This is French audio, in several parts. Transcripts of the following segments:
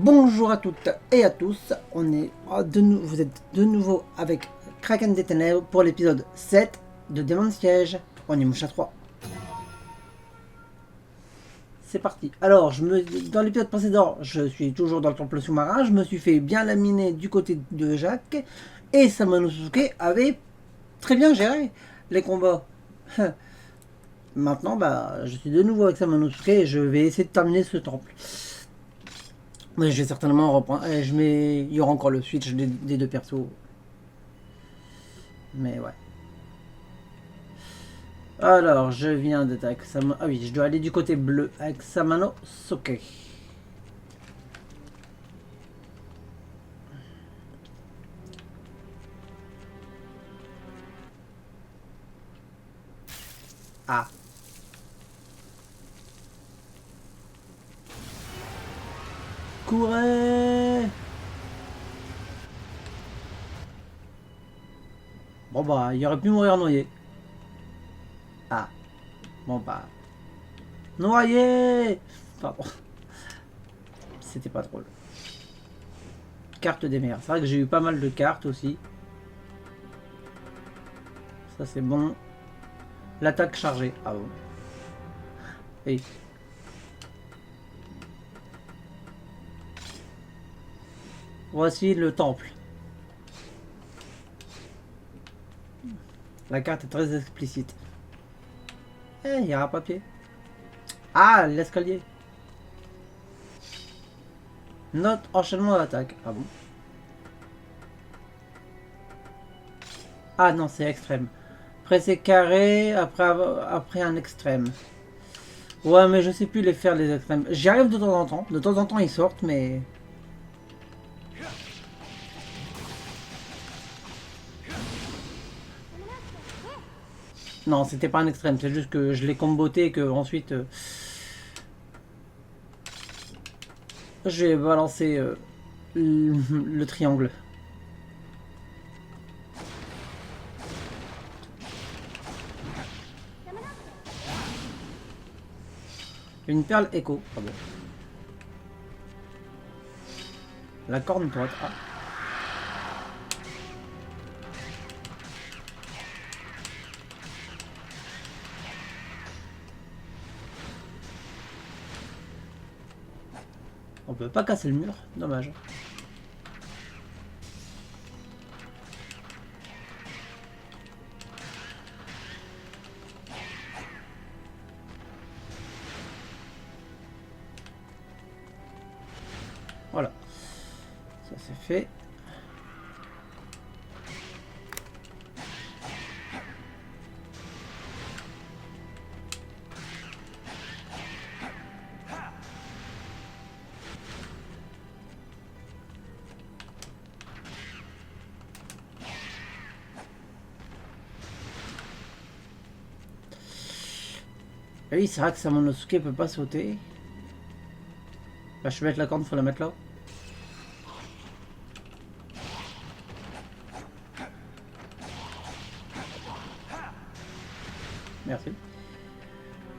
Bonjour à toutes et à tous, vous êtes de nouveau avec Kraken des Ténèbres pour l'épisode 7 de Démon de Siège, on est mouche à 3. C'est parti. Alors, dans l'épisode précédent, je suis toujours dans le temple sous-marin, je me suis fait bien laminer du côté de Jacques, et Samanosuke avait très bien géré les combats. Maintenant, je suis de nouveau avec Samanosuke et je vais essayer de terminer ce temple. Mais je vais certainement reprendre. Il y aura encore le switch des deux persos. Mais ouais. Alors, je viens d'être avec Samano. Ah oui, je dois aller du côté bleu avec Samano Soke. Ah. Courez. Bon bah, il aurait pu mourir noyé. Ah. Bon bah. Noyé. Pardon. C'était pas drôle. Carte des mers. C'est vrai que j'ai eu pas mal de cartes aussi. Ça c'est bon. L'attaque chargée. Ah bon. Oui. Voici le temple. La carte est très explicite. Eh, il y a un papier. Ah, l'escalier. Note enchaînement d'attaque. Ah bon. Ah non, c'est extrême. Presser carré après un extrême. Ouais, mais je sais plus les faire les extrêmes. J'y arrive de temps en temps. De temps en temps, ils sortent, mais... Non, c'était pas un extrême. C'est juste que je l'ai comboté et que ensuite... j'ai balancé le triangle. Une perle écho. Ah bon. La corne droite. Ah. On peut pas casser le mur. Dommage. Voilà. Ça c'est fait. Ah oui, c'est vrai que Samanosuke peut pas sauter. Bah, je vais mettre la corne, faut la mettre là. Merci.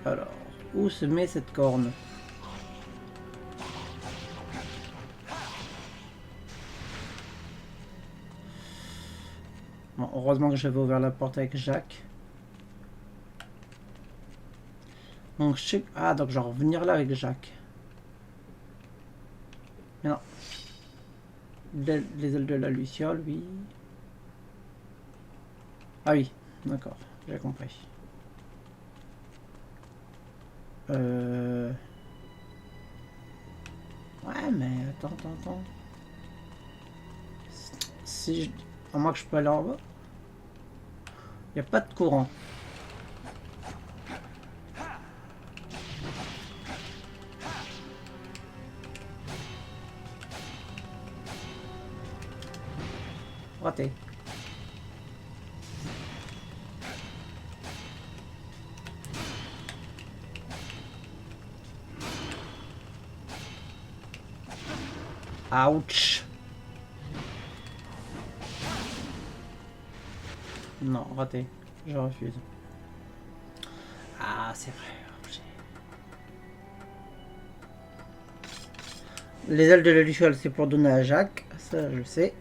Alors, où se met cette corne? Bon, heureusement que j'avais ouvert la porte avec Jacques. Donc je sais... Ah, donc je vais revenir là avec Jacques. Mais non. Les ailes de la Luciole, oui. Ah oui, d'accord, j'ai compris. Ouais, mais attends. Si je... À moins que je peux aller en bas. Il n'y a pas de courant. Raté. Ouch. Non, raté. Je refuse. Ah, c'est vrai. Les ailes de la luciole, c'est pour donner à Jacques. Ça, je sais.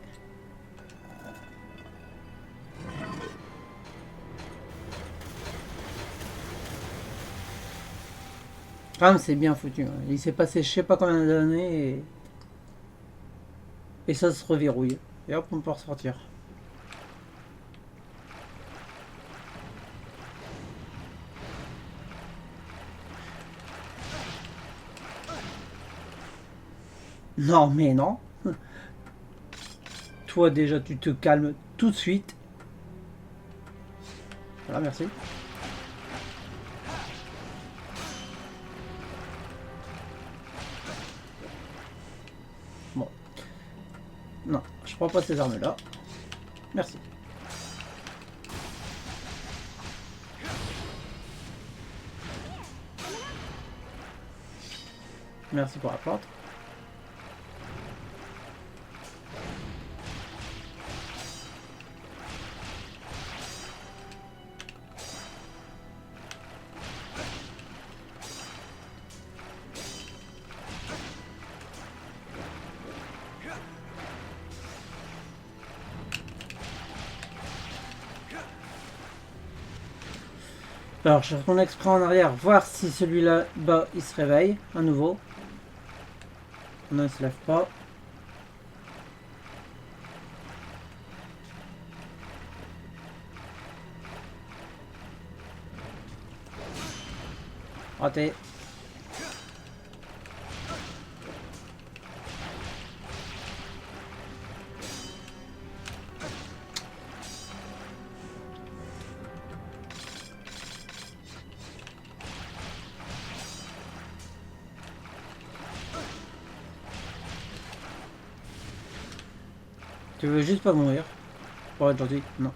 Quand même, c'est bien foutu. Hein. Il s'est passé je sais pas combien d'années et ça se reverrouille. Et hop, on peut ressortir. Non, mais non. Toi, déjà, tu te calmes tout de suite. Voilà, merci. Bon. Non, je prends pas ces armes-là. Merci. Merci pour la plante. Alors, je retourne exprès en arrière, voir si celui-là, bah, il se réveille à nouveau. Non, il se lève pas. Raté. Tu veux juste pas mourir? Pour être gentil? Non.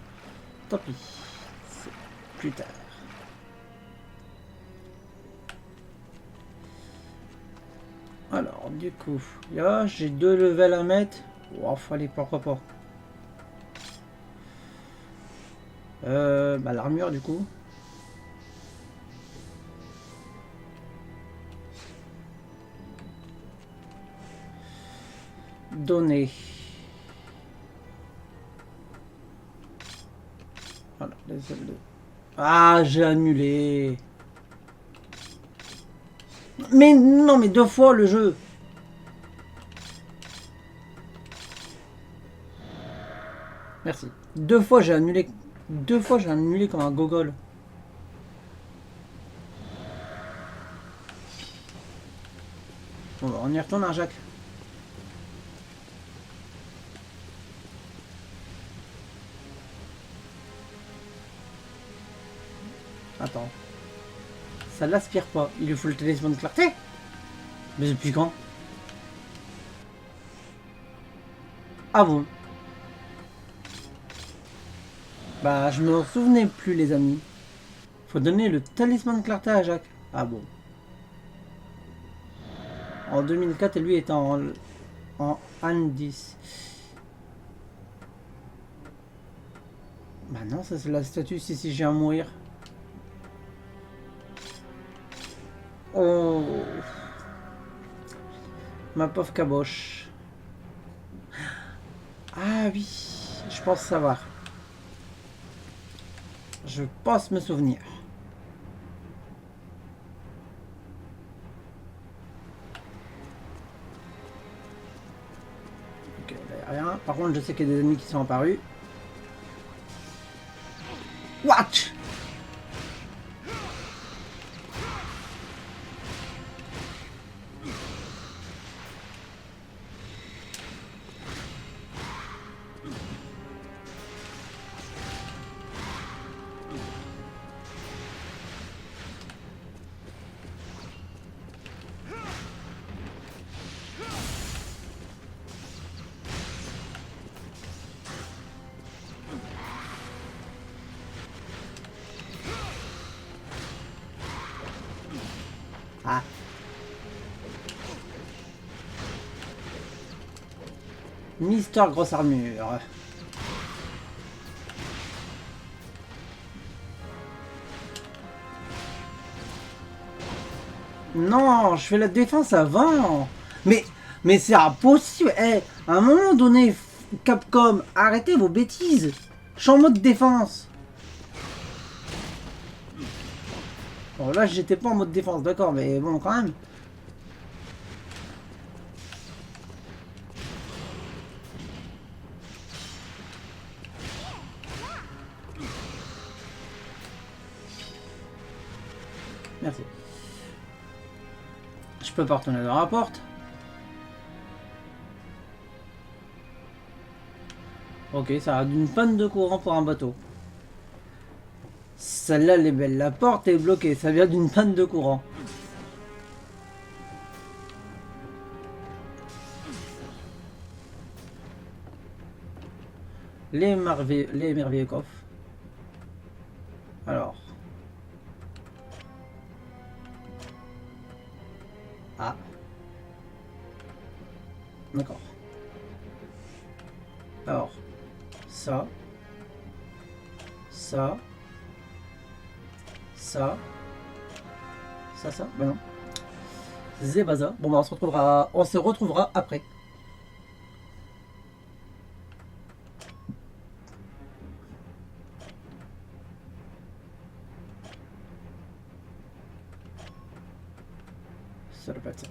Tant pis. C'est plus tard. Alors, du coup, là, j'ai 2 levels à mettre. Oh, fallait pourquoi pas. Bah, l'armure, du coup. Donner. Voilà, les ailes de... Ah, j'ai annulé. Mais non, mais 2 fois le jeu. Merci. 2 fois j'ai annulé. 2 fois j'ai annulé comme un gogol. Bon, bah, on y retourne, hein, Jacques. Attends. Ça l'aspire pas. Il lui faut le talisman de clarté. Mais depuis quand? Ah bon? Bah, je me souvenais plus, les amis. Faut donner le talisman de clarté à Jacques. Ah bon. En 2004, et lui était en An 10. Bah non, ça c'est la statue si je viens à mourir. Oh. Ma pauvre caboche. Ah oui, je pense savoir. Je pense me souvenir. Ok, là y a rien. Par contre, je sais qu'il y a des ennemis qui sont apparus. Watch! Ah. Mister Grosse Armure. Non, je fais la défense avant. Mais Mais c'est impossible. Eh, à un moment donné, Capcom, arrêtez vos bêtises. Je suis en mode défense. Bon, là, j'étais pas en mode défense, d'accord, mais bon, quand même. Merci. Je peux pas retourner dans la porte. Ok, ça a d'une panne de courant pour un bateau. Celle-là, elle est belle. La porte est bloquée. Ça vient d'une panne de courant. Les merveilleux coffres. Alors. Ah. D'accord. Alors. Ça. Ça. Ça. Ça. Ben non. Zébaza. Bon, bah, on se retrouvera après. Ça doit pas être ça.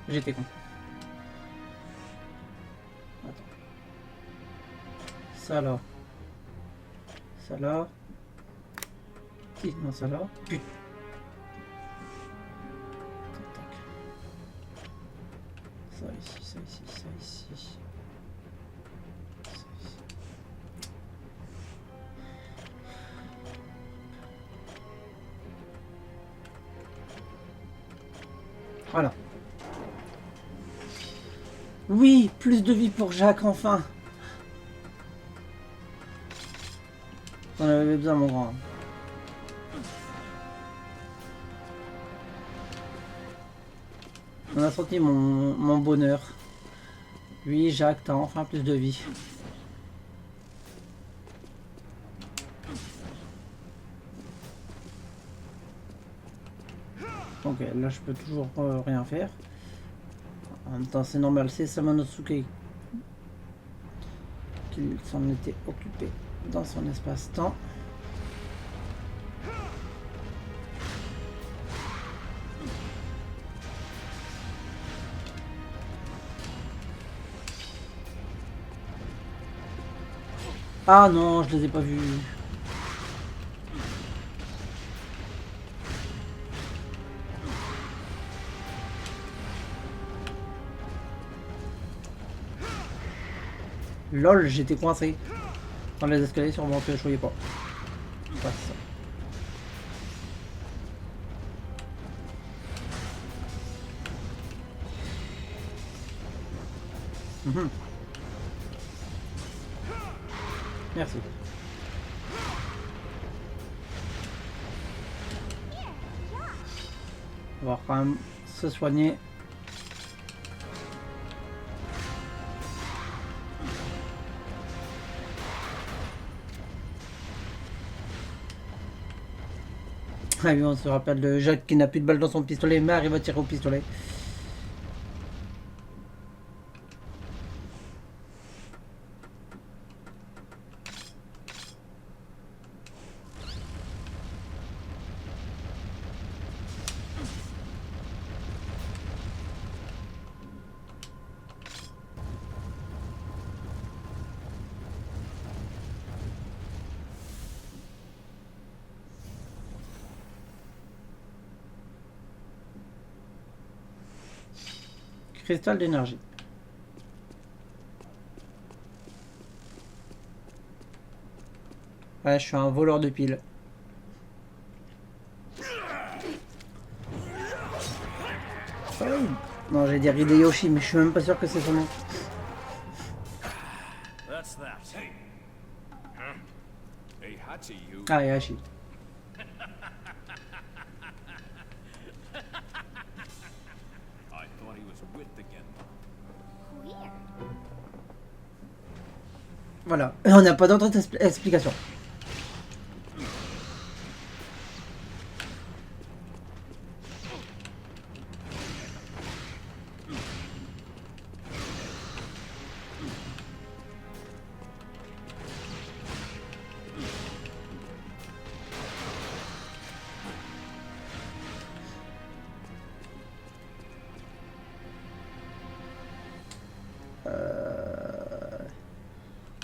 J'étais con. Attends. Ça là. Ça là. Si, non, ça là. Putain. Tac. Ça ici, ça ici, ça ici. Ça ici. Voilà. Oui, plus de vie pour Jacques, enfin. On avait besoin, mon grand. On a senti mon bonheur. Oui, Jacques, t'as enfin plus de vie. Ok, là je peux toujours rien faire. En même temps, c'est normal, c'est Samanosuke qui s'en était occupé dans son espace-temps. Ah non, je les ai pas vus. Lol, j'étais coincé dans les escaliers, sûrement que je voyais pas. Pas ça. Merci. On va quand même se soigner. Ah oui, on se rappelle de Jacques qui n'a plus de balles dans son pistolet, mais arrive à tirer au pistolet. Cristal d'énergie. Ouais, je suis un voleur de piles. Oh. Non, j'allais dire Hideyoshi, mais je suis même pas sûr que c'est son nom. Ah, Heihachi. Voilà, on n'a pas d'autre explication.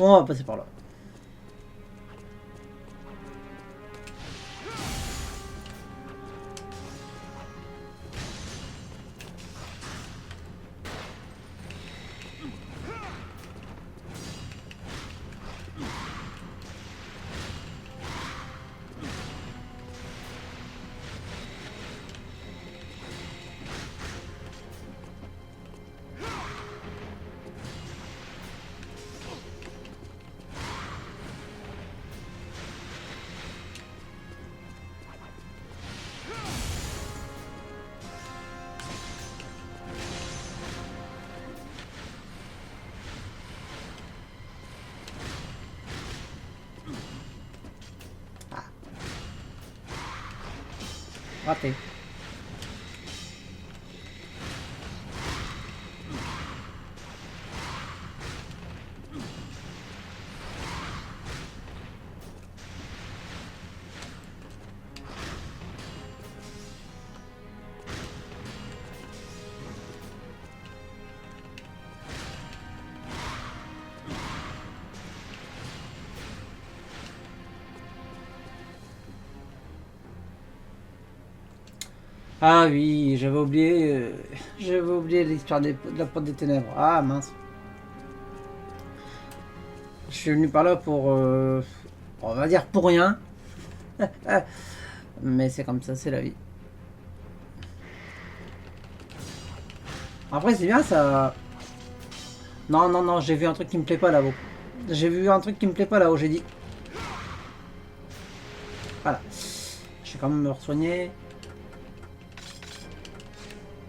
On va passer par là. Raté. Ah oui, j'avais oublié l'histoire de la porte des ténèbres. Ah mince. Je suis venu par là pour, on va dire pour rien. Mais c'est comme ça, c'est la vie. Après c'est bien ça. Non, non, non, j'ai vu un truc qui me plaît pas là-haut. J'ai vu un truc qui me plaît pas là-haut, j'ai dit. Voilà. Je vais quand même me re-soigner.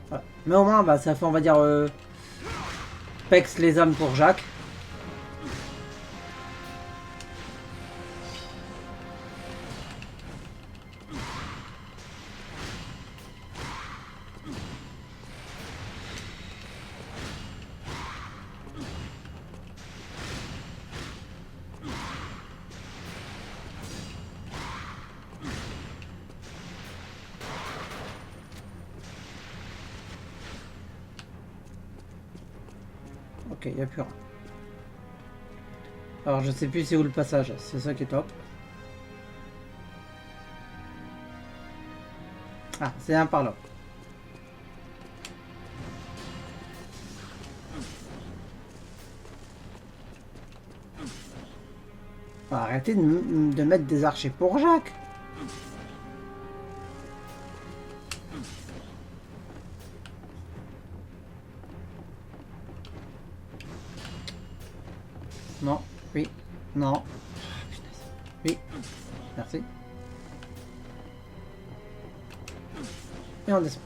Voilà. Mais au moins, bah, ça fait, on va dire, Pex les âmes pour Jacques. Ok, il n'y a plus rien. Alors, je sais plus c'est où le passage, c'est ça qui est top. Ah, c'est un par là. Arrêtez de mettre des archers pour Jacques. Non, oui, non. Oui, merci. Et on descend.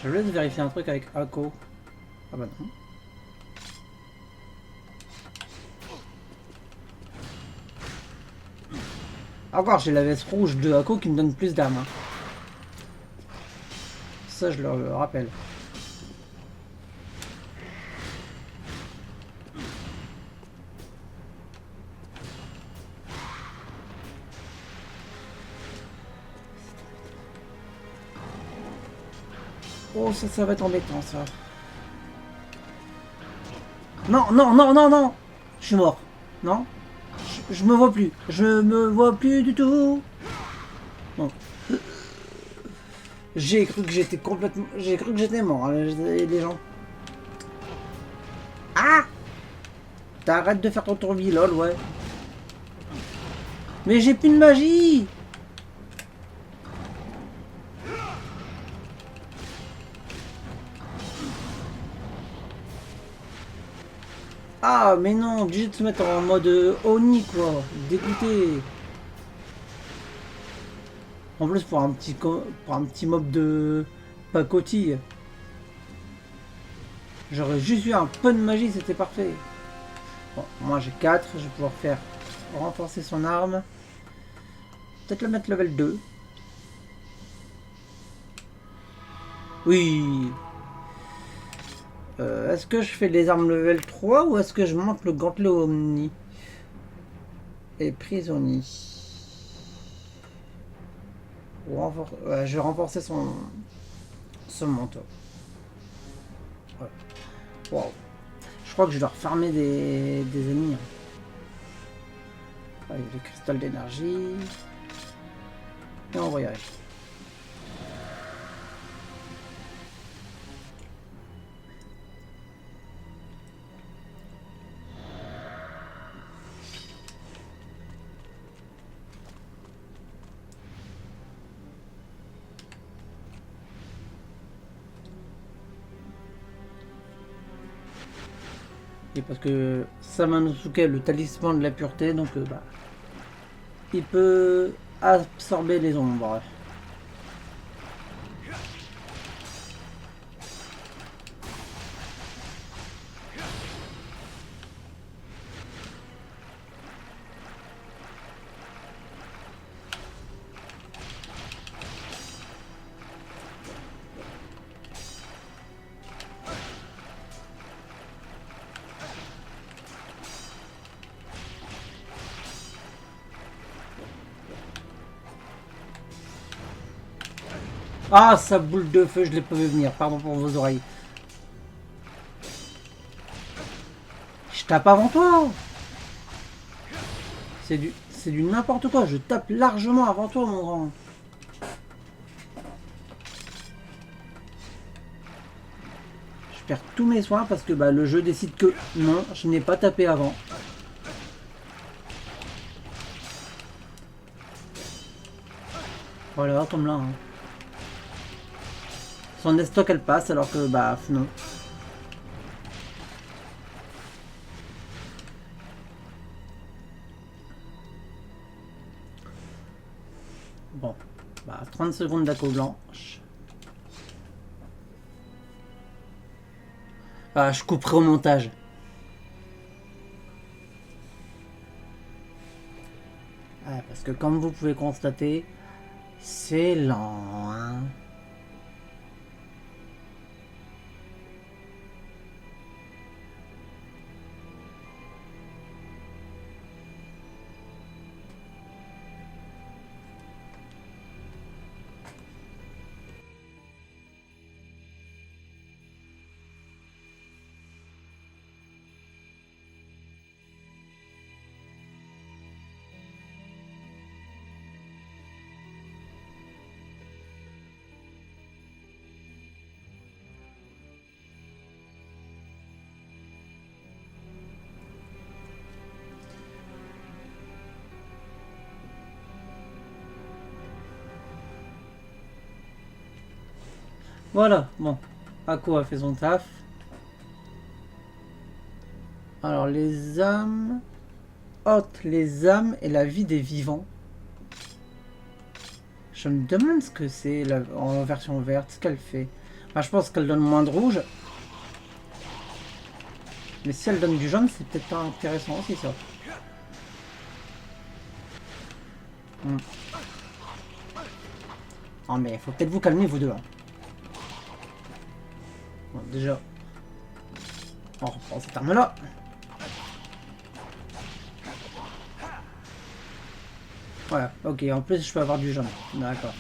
Je laisse vérifier un truc avec Akko. Ah bah non. Encore, j'ai la veste rouge de Akko qui me donne plus d'armes. Hein. Ça, je le rappelle. Oh, ça va être embêtant, ça. Non, non, non, non, non. Je suis mort. Non, je me vois plus. Je me vois plus du tout. Bon. J'ai cru que j'étais complètement... J'ai cru que j'étais mort, hein, les gens. Ah! T'arrêtes de faire ton tourbi, lol, ouais. Mais j'ai plus de magie! Ah, mais non, obligé de se mettre en mode Oni, quoi. Dégoûté. En plus, pour un petit mob de pacotille. J'aurais juste eu un peu de magie, c'était parfait. Bon, moi j'ai 4, je vais pouvoir faire renforcer son arme. Peut-être le mettre level 2. Oui. Est-ce que je fais les armes level 3 ou est-ce que je monte le gantelet Omni et prisonnier? Ouais, je vais renforcer son manteau. Ouais. Wow. Je crois que je dois refarmer des ennemis. Allez, le cristal d'énergie. Et on va y arriver. Et parce que Samanosuke est le talisman de la pureté, donc bah, il peut absorber les ombres. Ah, sa boule de feu, je l'ai pas vu venir. Pardon pour vos oreilles. Je tape avant toi. C'est du n'importe quoi. Je tape largement avant toi, mon grand. Je perds tous mes soins parce que bah, le jeu décide que non, je n'ai pas tapé avant. Voilà, comme là. Hein. Son estoc, elle passe alors que bah non. Bon, bah 30 secondes d'acco blanche. Ah, je couperai au montage. Ah, parce que comme vous pouvez constater, c'est lent. Hein. Voilà, bon. Akko a fait son taf. Alors, les âmes. Hôte les âmes et la vie des vivants. Je me demande ce que c'est en version verte, ce qu'elle fait. Enfin, je pense qu'elle donne moins de rouge. Mais si elle donne du jaune, c'est peut-être pas intéressant aussi, ça. Oh, mais faut peut-être vous calmer, vous deux. Hein. Bon, déjà, on reprend cette arme-là. Voilà, ok, en plus je peux avoir du jaune. D'accord.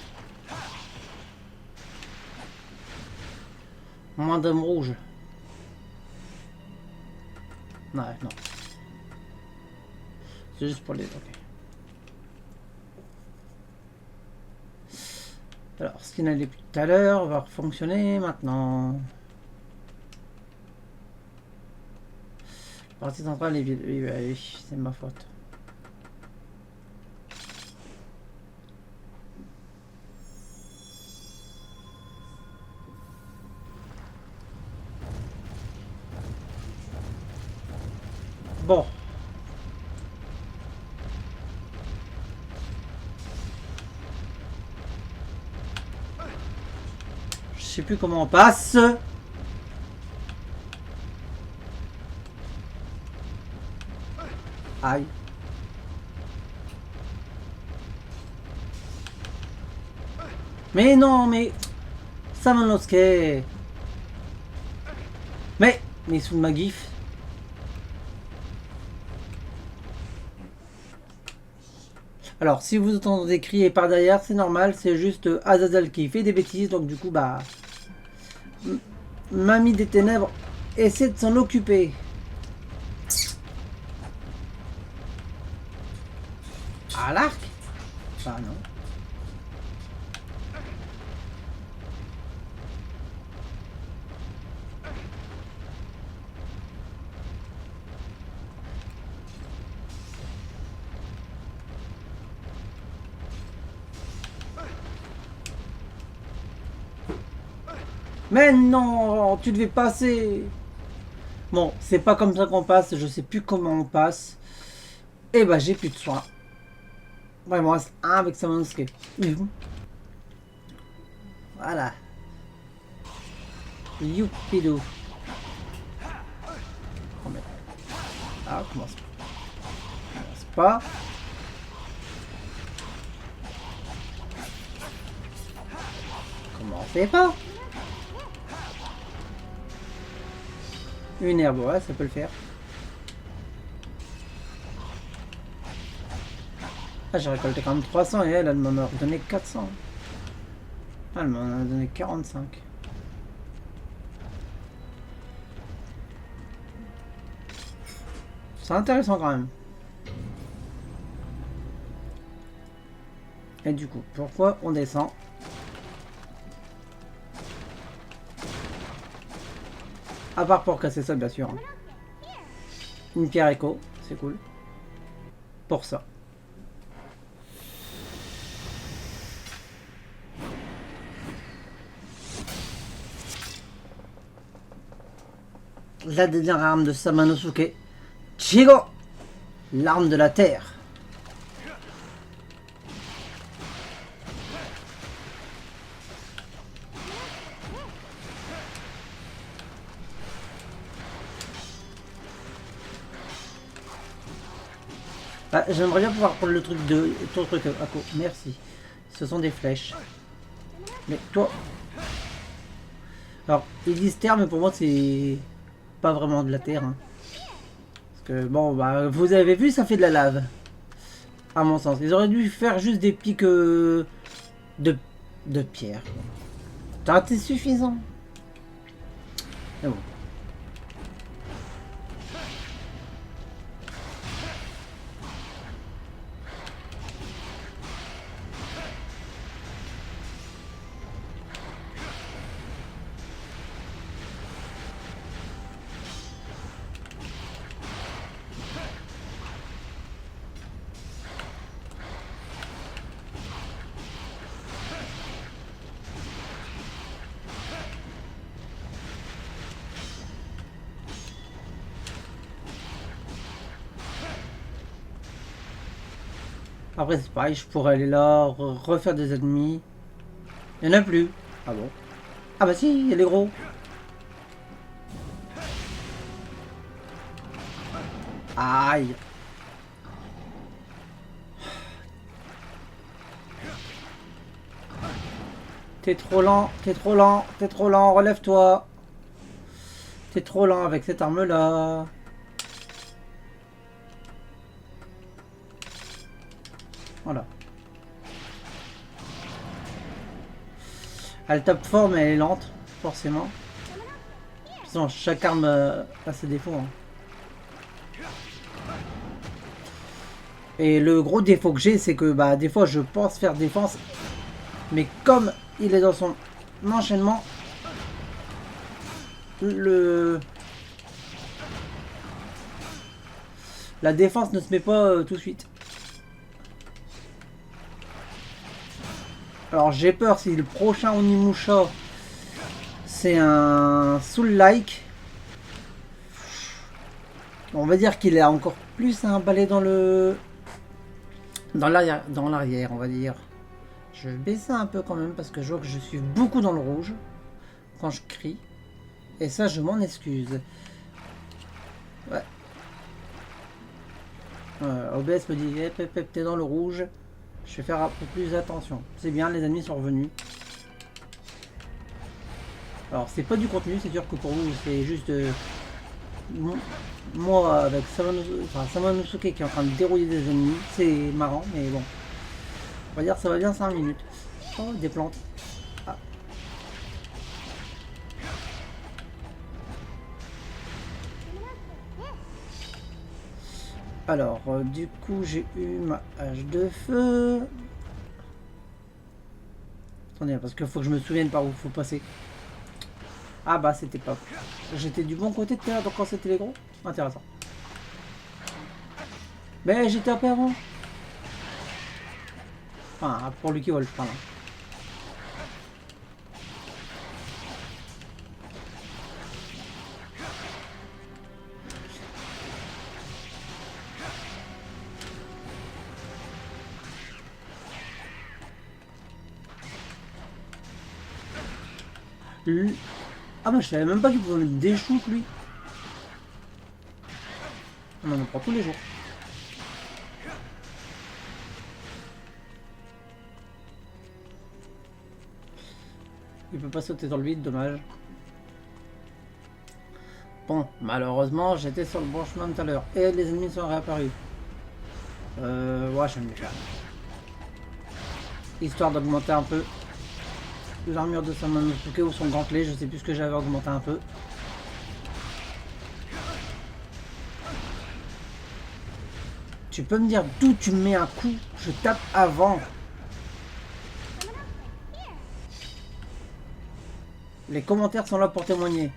Moins d'hommes rouges. Ouais, non. C'est juste pour les... Ok. Alors, ce qui n'allait plus tout à l'heure va fonctionner maintenant. Partie centrale est vide. Oui, oui, c'est ma faute. Bon. Je sais plus comment on passe. Aïe. Mais non, mais... Samanosuke. Mais sous ma gif. Alors, si vous entendez crier par derrière, c'est normal, c'est juste Azazel qui fait des bêtises, donc du coup, bah... Mamie des Ténèbres essaie de s'en occuper. À l'arc? Ah non. Mais non, tu devais passer. Bon, c'est pas comme ça qu'on passe, je sais plus comment on passe. Et bah j'ai plus de soins. Ouais, il me reste un avec Samansuke. Voilà. Youpidou. Oh, mais... Ah, commence pas. Commencez pas. Une herbe, ouais, ça peut le faire. Ah, j'ai récolté quand même 300 et elle m'en a donné 400. Ah, elle m'en a donné 45. C'est intéressant quand même. Et du coup, pourquoi on descend? À part pour casser ça, bien sûr. Une pierre écho, c'est cool. Pour ça. La dernière arme de Samanosuke. Chigo, l'arme de la terre. Ah, j'aimerais bien pouvoir prendre le truc de ton truc, Ako. Merci. Ce sont des flèches. Mais toi... Alors, ils disent terre, mais pour moi, c'est pas vraiment de la terre. Hein. Parce que, bon, bah, vous avez vu, ça fait de la lave. À mon sens. Ils auraient dû faire juste des pics de pierre. Ça aurait été suffisant. Mais bon. Après c'est pareil, je pourrais aller là, refaire des ennemis. Il n'y en a plus. Ah bon? Ah bah si, il y a les gros. Aïe. T'es trop lent, t'es trop lent, t'es trop lent, relève-toi. T'es trop lent avec cette arme-là. Voilà. Elle tape fort mais elle est lente, forcément. De toute façon, chaque arme a ses défauts. Hein. Et le gros défaut que j'ai, c'est que bah, des fois je pense faire défense. Mais comme il est dans son enchaînement, la défense ne se met pas tout de suite. Alors j'ai peur si le prochain Onimusha c'est un soul-like. On va dire qu'il est encore plus emballé dans le... dans l'arrière, on va dire. Je vais baisser un peu quand même parce que je vois que je suis beaucoup dans le rouge quand je crie. Et ça, je m'en excuse. Ouais. OBS me dit, t'es dans le rouge. Je vais faire un peu plus attention. C'est bien, les ennemis sont revenus. Alors c'est pas du contenu, c'est sûr que pour vous c'est juste moi avec Samanosuke qui est en train de dérouiller des ennemis, c'est marrant mais bon. On va dire que ça va bien 5 minutes. Oh, des plantes. Ah. Alors, du coup, j'ai eu ma hache de feu. Attendez, parce qu'il faut que je me souvienne par où il faut passer. Ah bah, c'était pas... J'étais du bon côté de terre, donc quand c'était les gros. Intéressant. Mais j'étais un peu avant. Enfin, pour Lucky Wolf, pardon. Ah bah je savais même pas qu'il pouvait mettre des choux lui. On en prend tous les jours. Il peut pas sauter dans le vide, dommage. Bon, malheureusement j'étais sur le bon chemin tout à l'heure. Et les ennemis sont réapparus. Ouais, je vais me faire. Histoire d'augmenter un peu l'armure de Samanosuke ou son gantelet, je sais plus ce que j'avais augmenté un peu. Tu peux me dire d'où tu me mets un coup? Je tape avant. Les commentaires sont là pour témoigner.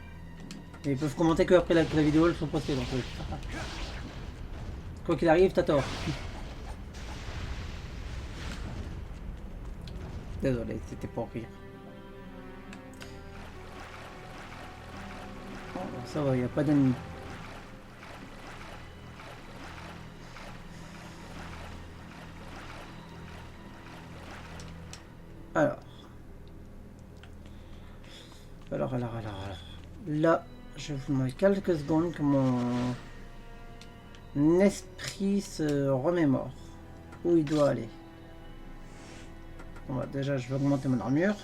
Et ils peuvent commenter que après que la vidéo soit postée. Donc, quoi qu'il arrive, t'as tort. Désolé, c'était pour rire. Oh, ça va, il n'y a pas d'ennemis. Alors. Là, je vous demande quelques secondes que mon esprit se remémore. Où il doit aller. Bon, bah, déjà, je vais augmenter mon armure.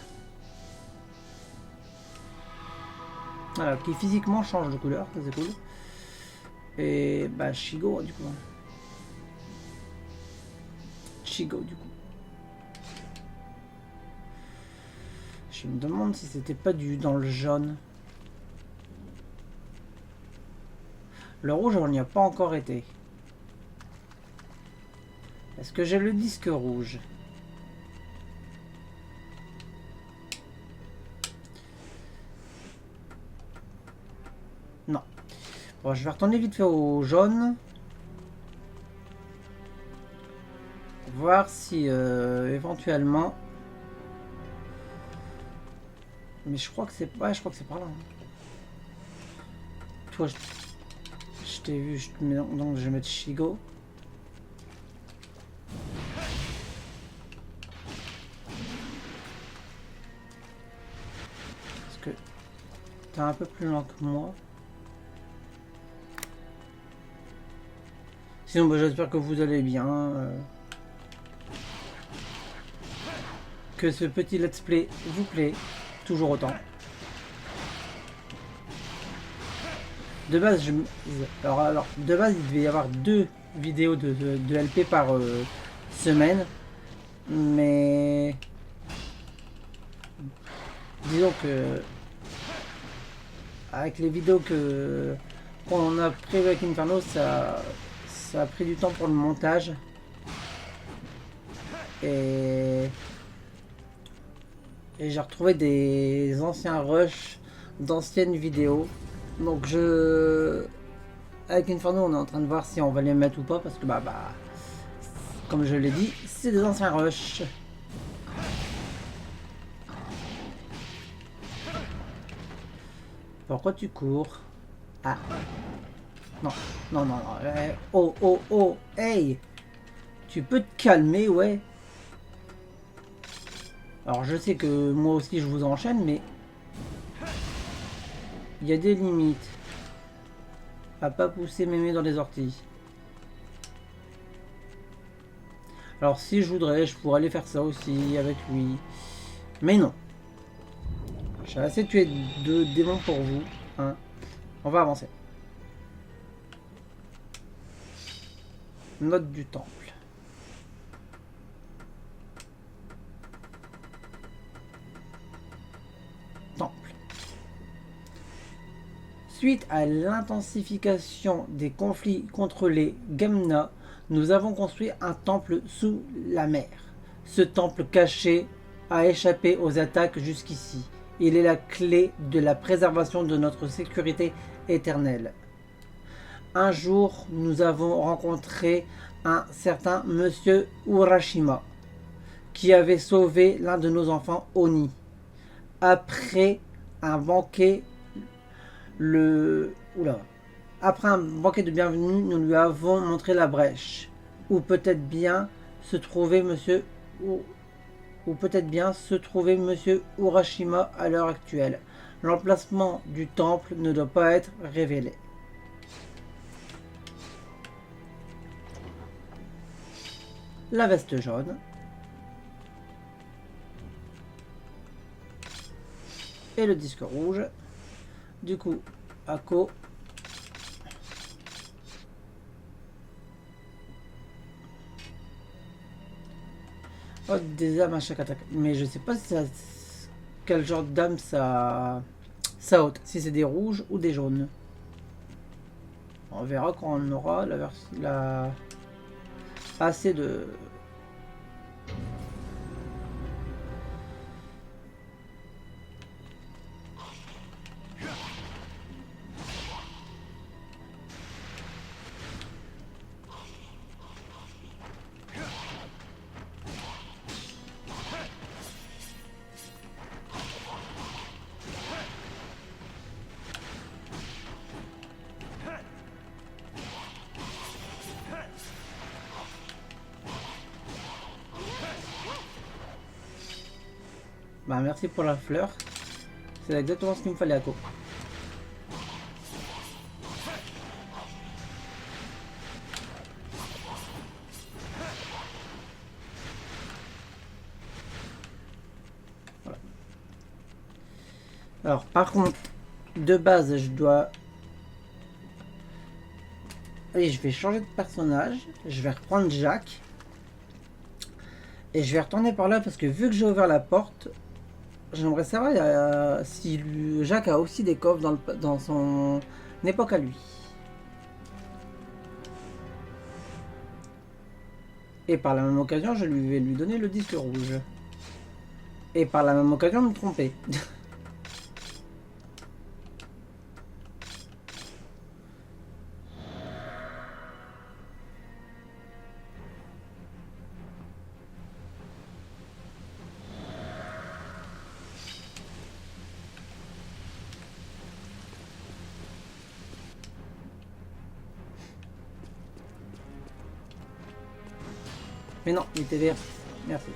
Voilà, qui physiquement change de couleur, ça c'est cool. Et bah, Shigo, du coup. Shigo, du coup. Je me demande si c'était pas dans le jaune. Le rouge, on n'y a pas encore été. Est-ce que j'ai le disque rouge? Non. Bon, je vais retourner vite fait au jaune. Voir si éventuellement... Mais je crois que c'est... Ouais, je crois que c'est par là. Toi, je t'ai vu, donc je vais mettre Shigo. Parce que t'es un peu plus lent que moi. Sinon, bah, j'espère que vous allez bien. Que ce petit let's play vous plaît. Toujours autant. De base, de base, il devait y avoir 2 vidéos de LP par semaine. Mais... Disons que... Avec les vidéos qu'on a prévues avec Inferno, ça a pris du temps pour le montage. Et j'ai retrouvé des anciens rushs d'anciennes vidéos. Donc avec Inferno, on est en train de voir si on va les mettre ou pas. Parce que comme je l'ai dit, c'est des anciens rushs. Pourquoi tu cours? Ah. Non, non, non, non. Oh, hey! Tu peux te calmer, ouais. Alors je sais que moi aussi je vous enchaîne, mais... Il y a des limites. À pas pousser mémé dans les orties. Alors si je voudrais, je pourrais aller faire ça aussi avec lui. Mais non. J'ai assez tué 2 démons pour vous. Hein. On va avancer. Note du temple. Temple. Suite à l'intensification des conflits contre les Gemna, nous avons construit un temple sous la mer. Ce temple caché a échappé aux attaques jusqu'ici. Il est la clé de la préservation de notre sécurité éternelle. Un jour, nous avons rencontré un certain monsieur Urashima, qui avait sauvé l'un de nos enfants, Oni. Après un banquet, Après un banquet de bienvenue, nous lui avons montré la brèche, où peut-être bien se trouvait monsieur Urashima à l'heure actuelle. L'emplacement du temple ne doit pas être révélé. La veste jaune. Et le disque rouge. Du coup, Ako. Oh, des âmes à chaque attaque. Mais je sais pas si ça, quel genre d'âme ça ôte. Si c'est des rouges ou des jaunes. On verra quand on aura assez de... Bah merci pour la fleur. C'est exactement ce qu'il me fallait à quoi. Voilà. Alors par contre, de base je dois... Allez, je vais changer de personnage. Je vais reprendre Jacques. Et je vais retourner par là parce que vu que j'ai ouvert la porte... J'aimerais savoir si Jacques a aussi des coffres dans son époque à lui. Et par la même occasion, je vais lui donner le disque rouge. Et par la même occasion, me tromper. Mais non, il était vert. Merci.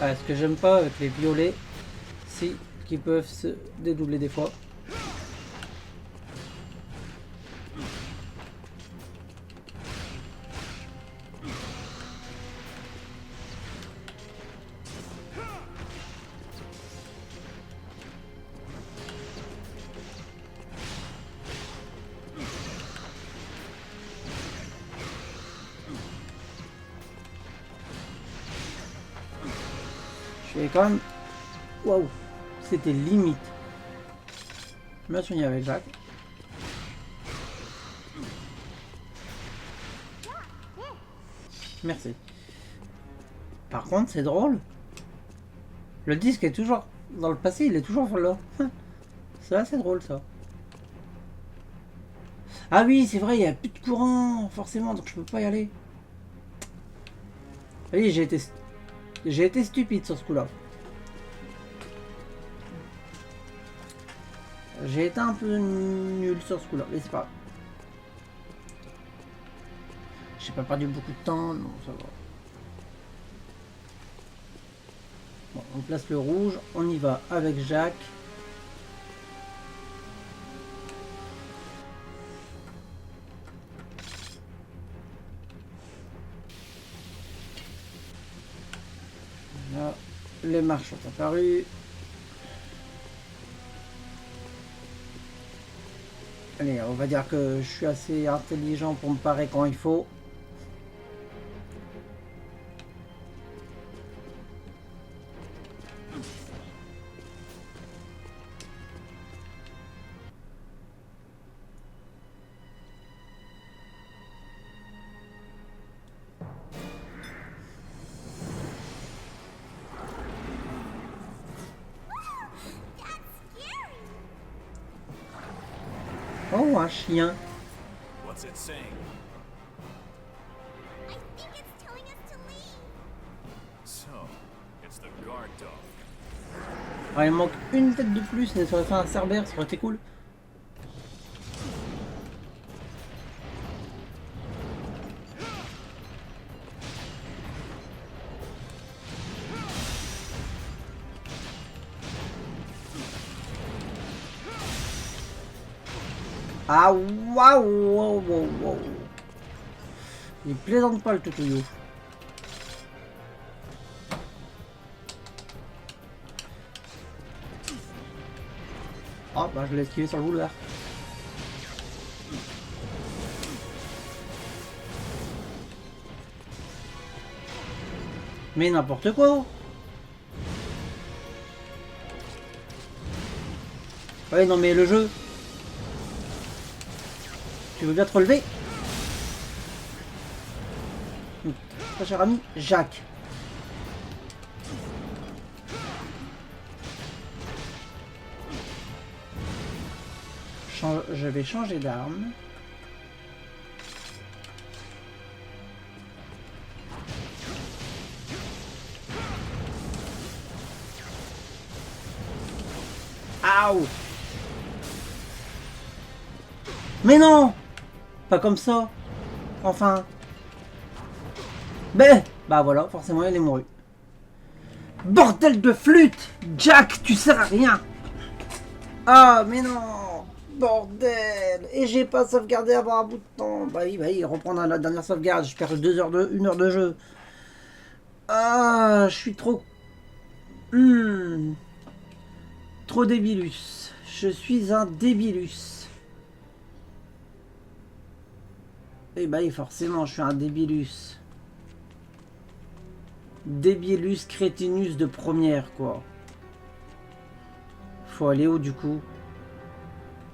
Ah, ce que j'aime pas avec les violets, c'est qu'ils peuvent se dédoubler des fois. Je vais quand même... Waouh, c'était limite. Je me souviens avec Jacques. Merci. Par contre, c'est drôle. Le disque est toujours... Dans le passé, il est toujours là. C'est assez drôle, ça. Ah oui, c'est vrai, il n'y a plus de courant, forcément, donc je peux pas y aller. Oui, j'ai été stupide sur ce coup-là. J'ai été un peu nul sur ce coup-là, mais c'est pas grave. J'ai pas perdu beaucoup de temps, non, ça va. on place le rouge, on y va avec Jacques. Là, les marches sont apparues. Allez, on va dire que je suis assez intelligent pour me parer quand il faut. Oh, un chien. What's it saying? I think it's telling us to leave. So, it's the guard dog. Ah, il manque une tête de plus, mais ça aurait fait un Cerbère, ça aurait été cool. Ah, waouh, waouh, waouh, waouh. Il plaisante pas le Totoyo. Ah, bah je l'ai esquivé sur le boulevard. Mais n'importe quoi. Ouais, non mais le jeu. Tu veux bien te relever? Très cher ami, Jacques. Je vais changer d'arme. Aouh! Mais non! Pas comme ça. Enfin. Ben, bah voilà, forcément il est mouru. Bordel de flûte! Jack, tu sers à rien! Ah, mais non! Bordel! Et j'ai pas sauvegardé avant un bout de temps. Bah oui, reprendre la dernière sauvegarde. Je perds 2 heures de 1 heure de jeu. Ah, je suis trop. Trop débilus. Je suis un débilus. Et bah oui, forcément, je suis un débilus. Débilus crétinus de première, quoi. Faut aller où du coup?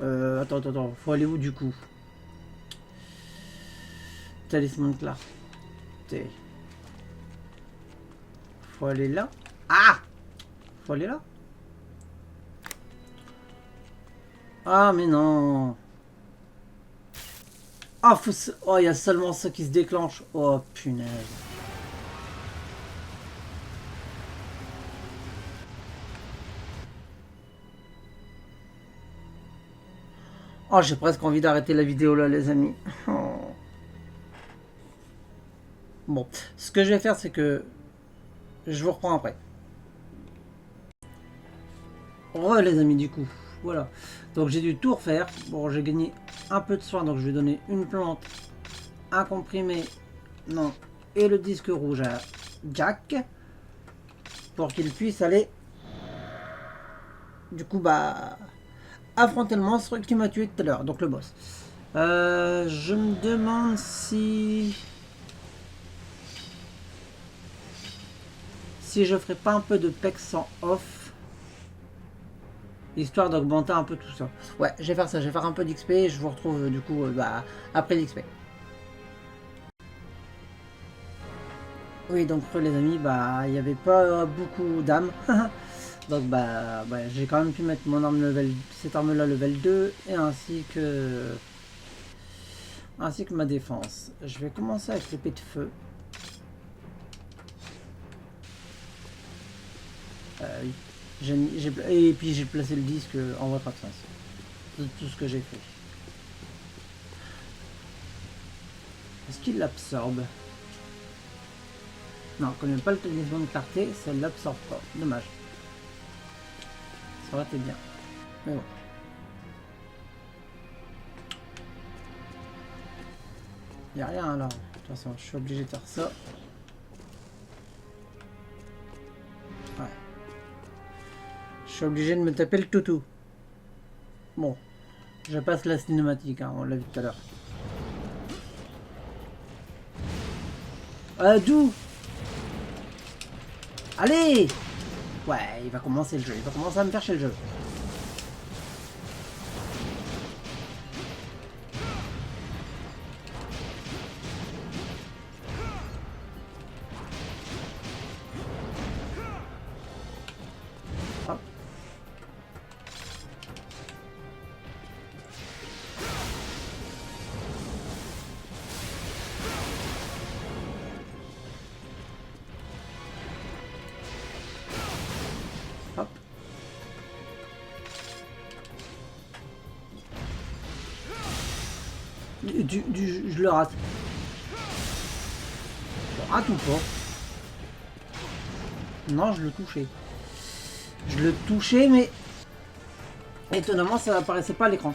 Attends. Faut aller où du coup? Talisman de clarté. Faut aller là. Ah! Faut aller là. Ah mais non. Ah faut se... Oh il y a seulement ça qui se déclenche. Oh punaise. Oh j'ai presque envie d'arrêter la vidéo là les amis. Oh. Bon, ce que je vais faire c'est que je vous reprends après. Les amis du coup. Voilà. Donc j'ai dû tout refaire. Bon j'ai gagné un peu de soin donc je vais donner une plante, un comprimé, non, et le disque rouge à Jack pour qu'il puisse aller du coup bah affronter le monstre qui m'a tué tout à l'heure, donc le boss. Je me demande si je ferais pas un peu de pex en off histoire d'augmenter un peu tout ça. Ouais, je vais faire ça, je vais faire un peu d'XP et je vous retrouve du coup bah, après l'XP. Oui, donc les amis, bah il n'y avait pas beaucoup d'âmes. Donc bah j'ai quand même pu mettre mon arme level, cette arme là level 2 et ainsi que ma défense. Je vais commencer avec l'épée de feu. Oui. Et puis j'ai placé le disque en votre absence. De tout ce que j'ai fait. Est-ce qu'il l'absorbe? Non, comme il n'y a pas le talisman de clarté, ça ne l'absorbe pas. Dommage. Ça aurait été bien. Mais bon. Il n'y a rien alors. De toute façon, je suis obligé de faire ça. Ouais. Je suis obligé de me taper le toutou. Bon. Je passe la cinématique, hein, on l'a vu tout à l'heure. D'où? Allez! Ouais, il va commencer le jeu. Il va commencer à me faire chez le jeu. Hop. Hop. Je le rate. Je le rate ou pas? Non, je le touchais. Je le touchais, mais étonnamment, ça apparaissait pas à l'écran.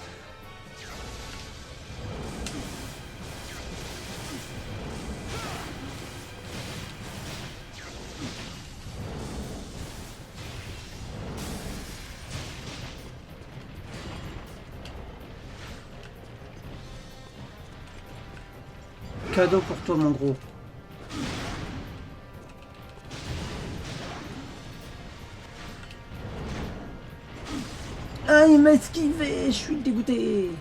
Cadeau pour toi, mon gros. Ah, il m'a esquivé, je suis dégoûté.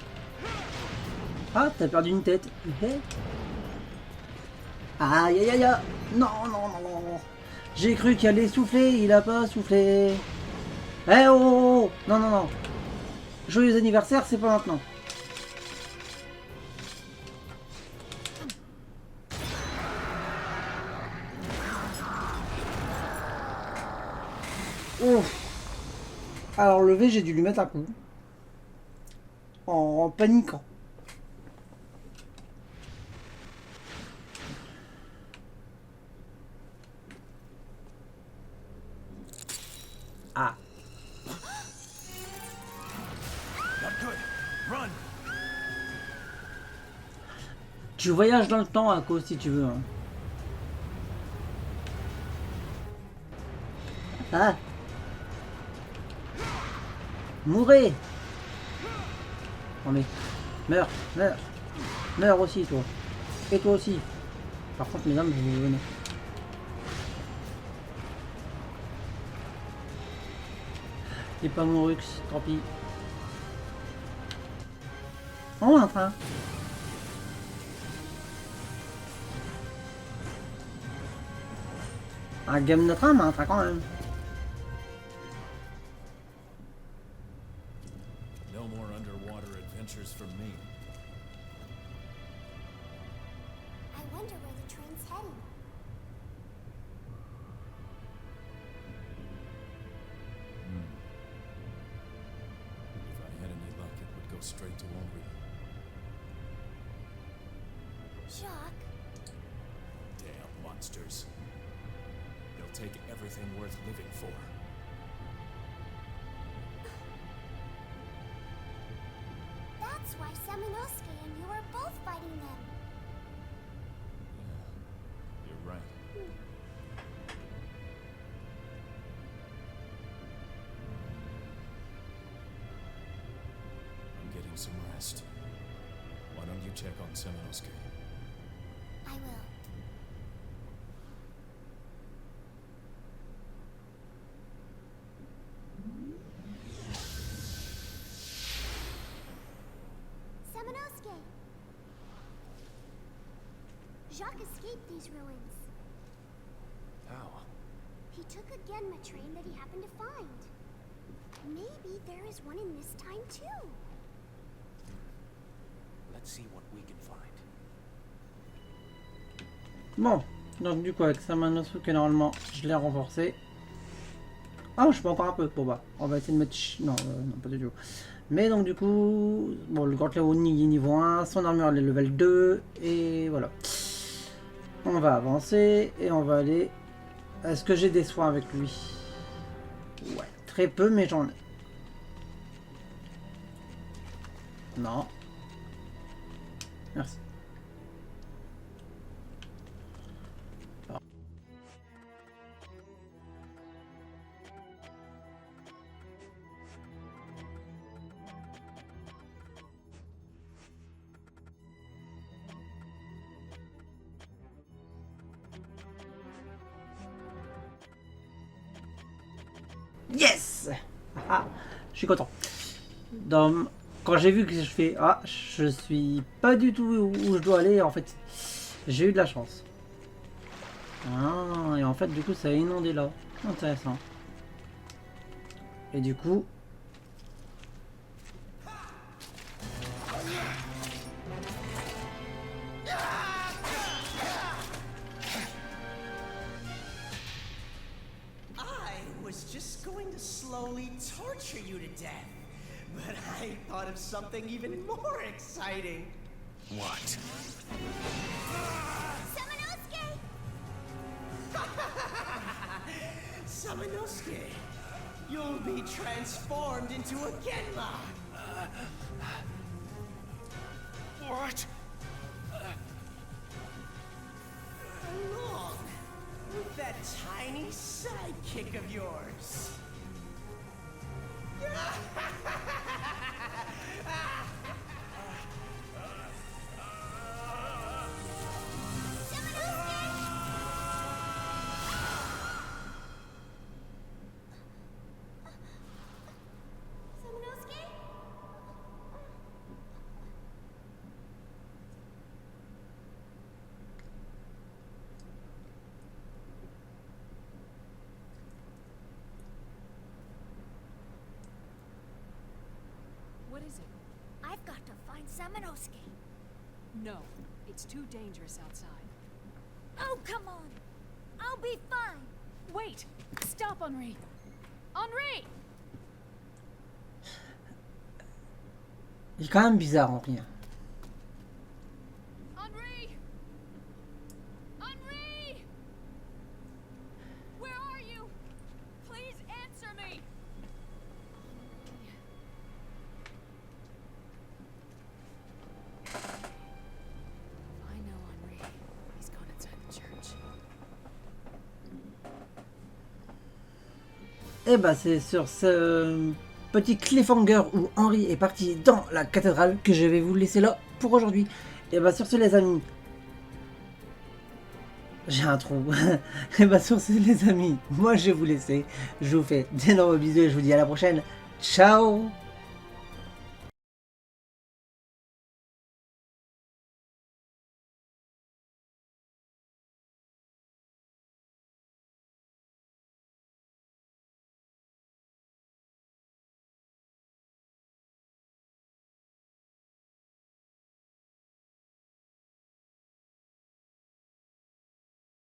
Ah, t'as perdu une tête. Aïe, aïe, aïe, aïe. Non, non, non, non. J'ai cru qu'il allait souffler, il a pas soufflé. Eh oh, oh, oh. Non, non, non. Joyeux anniversaire, c'est pas maintenant. Ouf. Alors le V, j'ai dû lui mettre un coup. En paniquant. Ah. Not good. Run. Tu voyages dans le temps à cause si tu veux. Hein. Ah. Mourez. Oh mais. Meurs, meurs. Meurs aussi toi. Et toi aussi. Par contre mesdames, vous venez. T'es pas mon Rux, tant pis. On rentre hein. Un game de train, mais un train quand même. No more underwater adventures for me. I wonder where the train's heading. If I had any luck, it would go straight to Henri. Jacques, Damn monsters. They'll take everything worth living for. that's why Semenosuke and you are both fighting them. Yeah, you're right. I'm getting some rest. Why don't you check on Semenosuke? I will. Semenosuke! Jacques escaped these ruins. How? He took a Genma train that he happened to find. Maybe there is one in this time too. Let's see what we can find. Bon, donc du coup avec Samanosuke normalement je l'ai renforcé. Ah je peux encore un peu, bon bah on va essayer de mettre... Non, non pas du tout. Mais donc du coup, bon le Gantleo Oni est niveau 1, son armure elle est level 2 et voilà. On va avancer et on va aller... Est-ce que j'ai des soins avec lui? Ouais, très peu, mais j'en ai. Non. Merci. Yes! Ah, je suis content. Quand j'ai vu que je fais ah, je suis pas du tout où je dois aller, en fait, j'ai eu de la chance. Ah, et en fait, du coup, ça a inondé là. Intéressant. Et du coup, I was just going to slowly torture you to death, but I thought of something even more exciting. What? Samanosuke! Samanosuke, you'll be transformed into a Genma. What? Along with that tiny sidekick of yours. Samanosuke? What is it? I've got to find Samanosuke. No, it's too dangerous outside. Oh, come on! I'll be fine! Wait! Stop, Henri! Henri! il est quand même bizarre en rien. Henri! Henri! Where are you? Please answer me! I know Henri. He's gone inside the church. Et bah c'est sur ce petit cliffhanger où Henri est parti dans la cathédrale que je vais vous laisser là pour aujourd'hui. Et bah sur ce les amis, j'ai un trou. Et bah sur ce les amis, moi je vais vous laisser. Je vous fais d'énormes bisous et je vous dis à la prochaine. Ciao!